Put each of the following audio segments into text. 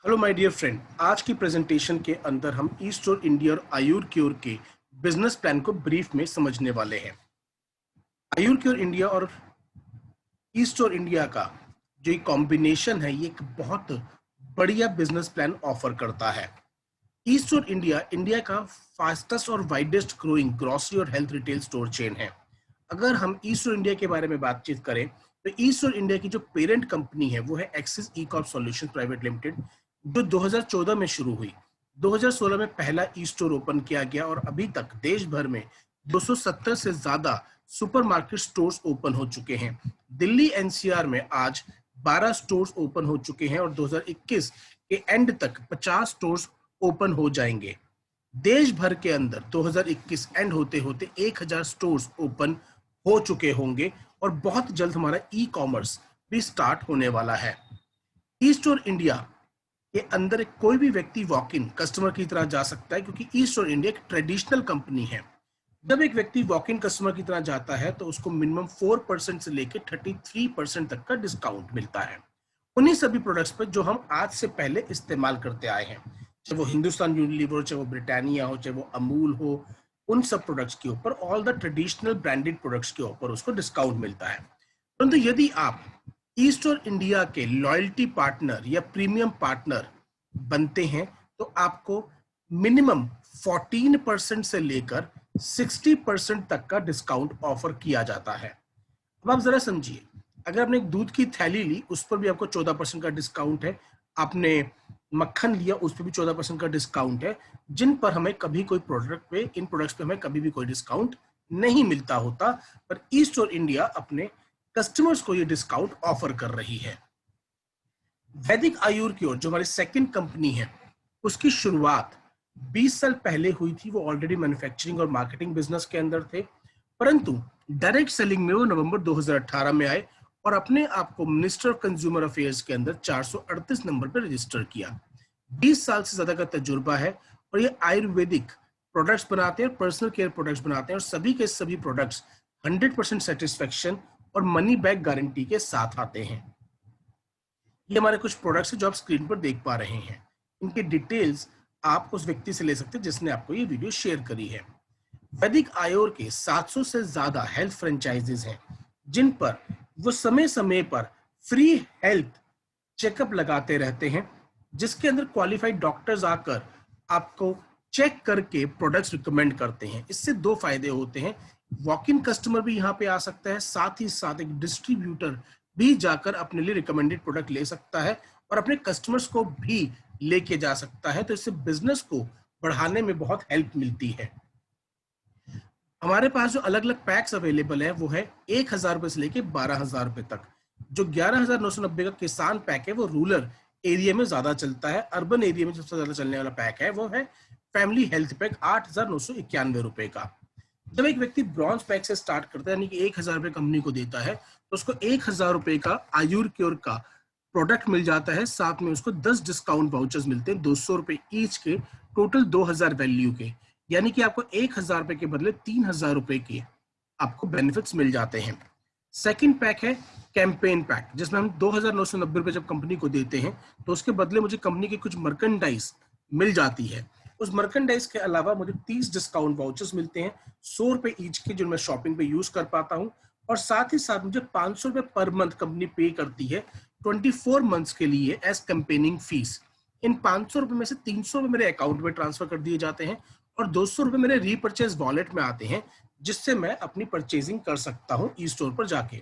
Hello my dear friend, आज की presentation के अंदर हम ईस्टोर इंडिया और आयुर क्योर के बिजनेस प्लान को ब्रीफ में समझने वाले हैं। आयुर क्योर इंडिया और ईस्टोर इंडिया का जो एक कॉम्बिनेशन है, ये एक बहुत बढ़िया बिजनेस प्लान ऑफर करता है। ईस्टोर इंडिया इंडिया का फास्टेस्ट और वाइडेस्ट ग्रोइंग ग्रोसरी और हेल्थ रिटेल स्टोर चेन है। अगर हम ईस्टोर इंडिया के बारे में बातचीत करें तो ईस्टोर इंडिया की जो पेरेंट कंपनी है वो है एक्सिस ई कॉर्प सॉल्यूशंस प्राइवेट लिमिटेड, जो 2014 में शुरू हुई। 2016 में पहला ई स्टोर ओपन किया गया और अभी तक देश भर में 270 से ज्यादा सुपरमार्केट स्टोर्स ओपन हो चुके हैं। दिल्ली एनसीआर में आज 12 स्टोर्स ओपन हो चुके हैं और 2021 के एंड तक 50 स्टोर्स ओपन हो जाएंगे। देश भर के अंदर 2021 एंड होते होते 1000 स्टोर्स ओपन हो चुके होंगे और बहुत जल्द हमारा ई कॉमर्स भी स्टार्ट होने वाला है। ई स्टोर इंडिया के अंदर कोई भी व्यक्ति वॉक इन कस्टमर की तरह जा सकता है, क्योंकि ई स्टोर इंडिया एक ट्रेडिशनल कंपनी है। जब एक व्यक्ति वॉक इन कस्टमर की तरह जाता है तो उसको मिनिमम 4% से लेकर 33% तक का डिस्काउंट मिलता है उन्हीं सभी प्रोडक्ट्स पर जो हम आज से पहले इस्तेमाल करते आए हैं, चाहे वो हिंदुस्तान यूनिलीवर हो, चाहे वो ब्रिटानिया हो, चाहे वो अमूल हो। उन सब प्रोडक्ट्स के ऊपर, all the traditional branded products के ऊपर उसको डिस्काउंट मिलता है। परंतु यदि आप ई स्टोर इंडिया के लॉयल्टी पार्टनर या प्रीमियम पार्टनर बनते हैं तो आपको मिनिमम 14% से लेकर 60% तक का डिस्काउंट ऑफर किया जाता है। अब आप जरा समझिए, अगर आपने एक दूध की थैली ली उस पर भी आपको 14% का डिस्काउंट है, आपने मक्खन लिया उस पर भी 14% का डिस्काउंट है, जिन पर हमें कभी कोई प्रोडक्ट पे, इन प्रोडक्ट्स पे हमें कभी भी कोई डिस्काउंट नहीं मिलता होता, पर ई स्टोर इंडिया अपने कस्टमर्स को ये डिस्काउंट ऑफर कर रही है। वैदिक आयुर क्योर जो हमारी सेकंड कंपनी है, उसकी शुरुआत 20 साल पहले हुई थी। वो ऑलरेडी मैन्युफैक्चरिंग और मार्केटिंग बिजनेस के अंदर थे, परंतु डायरेक्ट सेलिंग में वो नवंबर 2018 में आए और अपने आप को मिनिस्टर ऑफ कंज्यूमर अफेयर्स के अंदर 438 नंबर पर रजिस्टर किया। 20 साल से ज्यादा का तजुर्बा है और ये आयुर्वेदिक प्रोडक्ट्स बनाते हैं, पर्सनल केयर प्रोडक्ट्स बनाते हैं, और सभी के सभी प्रोडक्ट्स 100% सेटिस्फेक्शन और मनी बैक गारंटी के साथ आते हैं। ये हमारे कुछ प्रोडक्ट्स हैं जो आप स्क्रीन पर देख पा रहे हैं। इनके डिटेल्स आप उस व्यक्ति से ले सकते हैं जिसने आपको ये वीडियो शेयर करी है। वैदिक आयुर के 700 से ज्यादा हेल्थ फ्रेंचाइजीज हैं, जिन पर वो समय समय पर फ्री हेल्थ चेकअप लगाते रहते हैं, जिसके अंदर क्वालिफाइड डॉक्टर्स आकर आपको चेक करके प्रोडक्ट्स रिकमेंड करते हैं। इससे दो फायदे होते हैं, वॉक इन कस्टमर भी यहाँ पे आ सकता है, साथ ही साथ एक डिस्ट्रीब्यूटर भी जाकर अपने लिए रिकमेंडेड प्रोडक्ट ले सकता है और अपने कस्टमर्स को भी लेके जा सकता है। तो इससे बिजनेस को बढ़ाने में बहुत हेल्प मिलती है। हमारे पास जो अलग अलग पैक्स अवेलेबल है वो है 1000 रुपए से लेके 12,000 रुपए तक। जो 11,990 का किसान पैक है वो रूरल एरिया में ज्यादा चलता है। अर्बन एरिया में सबसे ज्यादा चलने वाला पैक है वो है फैमिली हेल्थ पैक, 8,991 रुपए का। जब एक व्यक्ति ब्रॉन्ज पैक से स्टार्ट करता है, यानी कि 1,000 रुपए कंपनी को देता है, तो उसको 1,000 रुपए का आयुर क्योर का प्रोडक्ट मिल जाता है। साथ में उसको 10 डिस्काउंट वाउचर्स मिलते हैं, 200 रुपए ईच के, टोटल 2,000 वैल्यू के। यानी कि आपको 1,000 रुपए के बदले 3,000 रुपए के आपको बेनिफिट्स मिल जाते हैं। सेकंड पैक है कैंपेन पैक, जिसमें हम 2,990 रुपए जब कंपनी को देते हैं तो उसके बदले मुझे कंपनी की कुछ मर्केंडाइज मिल जाती है। उस मर्केंडाइज के अलावा मुझे 30 डिस्काउंट वाउचर्स मिलते हैं, 100 रुपए ईच के, जो मैं शॉपिंग पे यूज कर पाता हूँ। और साथ ही साथ मुझे 500 रुपए पर मंथ कंपनी पे करती है 24 मंथ्स के लिए एज कैंपेनिंग फीस। इन 500 रुपए में से 300 रुपए मेरे अकाउंट में ट्रांसफर कर दिए जाते हैं और 200 रुपए मेरे रीपर्चेज वॉलेट में आते हैं, जिससे मैं अपनी परचेजिंग कर सकता हूँ ई स्टोर पर जाके।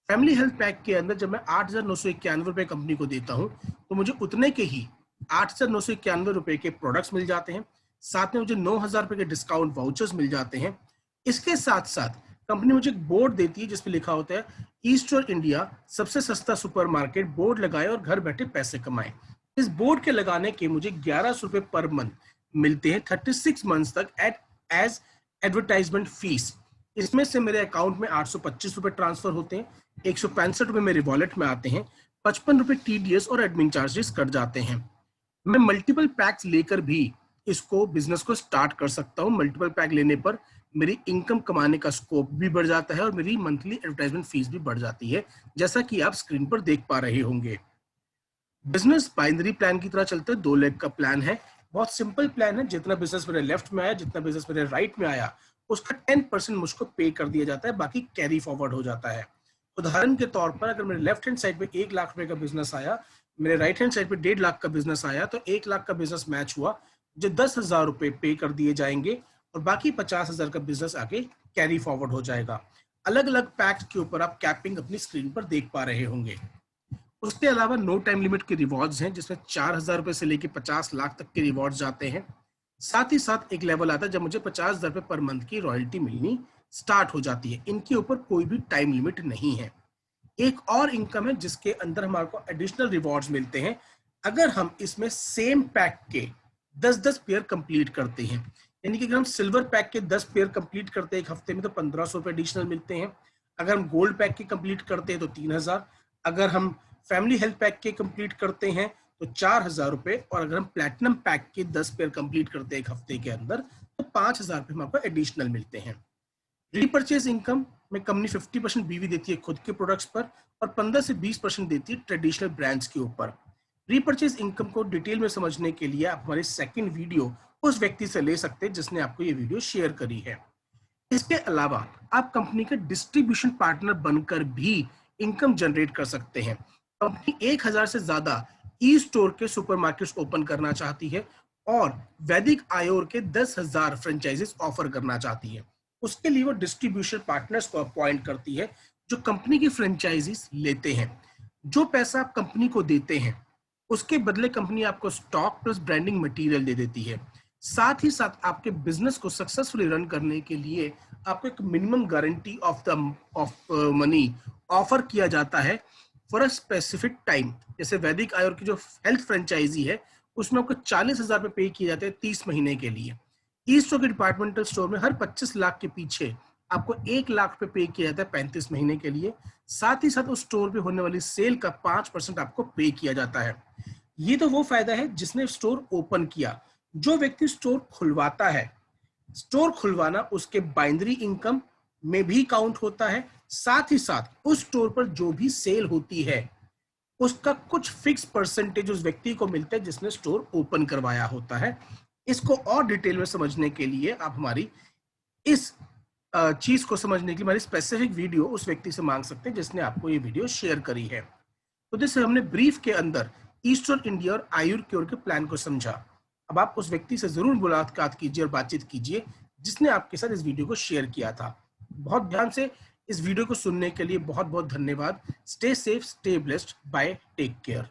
फैमिली हेल्थ पैक के अंदर जब मैं 8,991 रुपए कंपनी को देता हूँ तो मुझे उतने के ही 8,991 रुपए के प्रोडक्ट्स मिल जाते हैं। साथ में मुझे 9,000 रुपए के डिस्काउंट वाउचर्स मिल जाते हैं। इसके साथ साथ कंपनी मुझे एक बोर्ड देती है जिसपे लिखा होता है ई स्टोर इंडिया सबसे सस्ता सुपरमार्केट, बोर्ड लगाए और घर बैठे पैसे कमाए। इस बोर्ड के लगाने के मुझे 1100 रुपए पर मंथ मिलते हैं 36 मंथ्स तक एट एज एडवर्टाइजमेंट फीस। इसमें से मेरे अकाउंट में 825 रुपए ट्रांसफर होते हैं, 165 रुपए मेरे वॉलेट में आते हैं, 55 रुपए टीडीएस और एडमिन चार्जेस कट जाते हैं। मैं मल्टीपल पैक्स लेकर भी इसको बिजनेस को स्टार्ट कर सकता हूँ। मल्टीपल पैक लेने पर मेरी इनकम कमाने का स्कोप भी बढ़ जाता है और मेरी मंथली एडवर्टाइजमेंट फीस भी बढ़ जाती है, जैसा कि आप स्क्रीन पर देख पा रहे होंगे। बिजनेस बाइनरी प्लान की तरह चलता है, 2 लेग का प्लान है, बहुत सिंपल प्लान है। जितना बिजनेस मेरे लेफ्ट में आया, जितना बिजनेस मेरे राइट में आया, उसका 10% मुझको पे कर दिया जाता है, बाकी कैरी फॉरवर्ड हो जाता है। उदाहरण के तौर पर अगर मेरे लेफ्ट हैंड साइड पे 1 लाख रुपए का बिजनेस आया, मेरे राइट हैंड साइड पे 1.5 लाख का बिजनेस आया, तो 1 लाख का बिजनेस मैच हुआ, जो 10,000 रुपए पे कर दिए जाएंगे और बाकी 50,000 का बिजनेस आगे कैरी फॉरवर्ड हो जाएगा। अलग अलग पैक्ट के ऊपर आप कैपिंग अपनी स्क्रीन पर देख पा रहे होंगे। उसके अलावा नो टाइम लिमिट के रिवॉर्ड्स हैं, जिसमें 4,000 रुपए से लेकर 50 लाख तक के रिवॉर्ड्स जाते हैं। साथ ही साथ एक लेवल आता है जब मुझे 50,000 रुपए पर मंथ की रॉयल्टी मिलनी स्टार्ट हो जाती है। इनके ऊपर कोई भी टाइम लिमिट नहीं है। एक और इनकम है जिसके अंदर हमारे को एडिशनल रिवॉर्ड्स मिलते हैं अगर हम इसमें सेम पैक के 10-10 पेयर कंप्लीट करते हैं। यानी कि अगर हम सिल्वर पैक के 10 पेयर कंप्लीट करते हैं एक हफ्ते में तो 1,500 रुपए एडिशनल मिलते हैं। अगर हम गोल्ड पैक के कंप्लीट करते हैं तो 3,000। अगर हम फैमिली हेल्थ पैक के कंप्लीट करते हैं तो 4,000 रुपए, और अगर हम प्लैटिनम पैक के 10 पेयर कंप्लीट करते हैं एक हफ्ते के अंदर तो 5,000 रुपए हमको एडिशनल मिलते हैं। रीपरचेज इनकम में कंपनी 50% बीवी देती है खुद के प्रोडक्ट्स पर और 15 से 20% देती है ट्रेडिशनल ब्रांड्स के ऊपर। रीपरचेज इनकम को डिटेल में समझने के लिए आप हमारी सेकंड वीडियो उस व्यक्ति से ले सकते हैं जिसने आपको ये वीडियो शेयर करी है। इसके अलावा आप कंपनी के डिस्ट्रीब्यूशन पार्टनर बनकर भी इनकम जनरेट कर सकते हैं। कंपनी 1,000 से ज्यादा ई स्टोर के सुपरमार्केट्स ओपन करना चाहती है और वैदिक आयोर के 10,000 फ्रेंचाइजेस ऑफर करना चाहती है। उसके लिए वो डिस्ट्रीब्यूशन पार्टनर्स को अपॉइंट करती है जो कंपनी की फ्रेंचाइजीज लेते हैं। जो पैसा आप कंपनी को देते हैं उसके बदले कंपनी आपको स्टॉक प्लस ब्रांडिंग मटेरियल दे देती है। साथ ही साथ आपके बिजनेस को सक्सेसफुली रन करने के लिए आपको एक minimum guarantee of money offer किया जाता है फॉर अ स्पेसिफिक टाइम। जैसे वैदिक आयुर की जो हेल्थ फ्रेंचाइजी है उसमें आपको 40,000 रुपए पे किए जाते हैं 30 महीने के लिए। ई स्टोर के डिपार्टमेंटल स्टोर में हर 25 लाख के पीछे आपको 1 लाख रुपए पे किया जाता है 35 महीने के लिए। साथ ही साथ उस स्टोर पे होने वाली सेल का 5% आपको पे किया जाता है। ये तो वो फायदा है जिसने स्टोर ओपन किया। जो व्यक्ति स्टोर खुलवाता है, स्टोर खुलवाना उसके बाइनरी इनकम में भी काउंट होता है। साथ ही साथ उस स्टोर पर जो भी सेल होती है उसका कुछ फिक्स परसेंटेज उस व्यक्ति को मिलता है जिसने स्टोर ओपन करवाया होता है। इसको और डिटेल में समझने के लिए आप हमारी इस चीज को समझने के लिए हमारी स्पेसिफिक वीडियो उस व्यक्ति से मांग सकते हैं जिसने आपको ये वीडियो शेयर करी है। तो जैसे हमने ब्रीफ के अंदर ईस्टर्न इंडिया और आयुर क्योर के प्लान को समझा। अब आप उस व्यक्ति से जरूर मुलाकात कीजिए और बातचीत कीजिए जिसने आपके साथ इस वीडियो को शेयर किया था। बहुत ध्यान से इस वीडियो को सुनने के लिए बहुत बहुत धन्यवाद। Stay safe, stay blessed, bye, take care.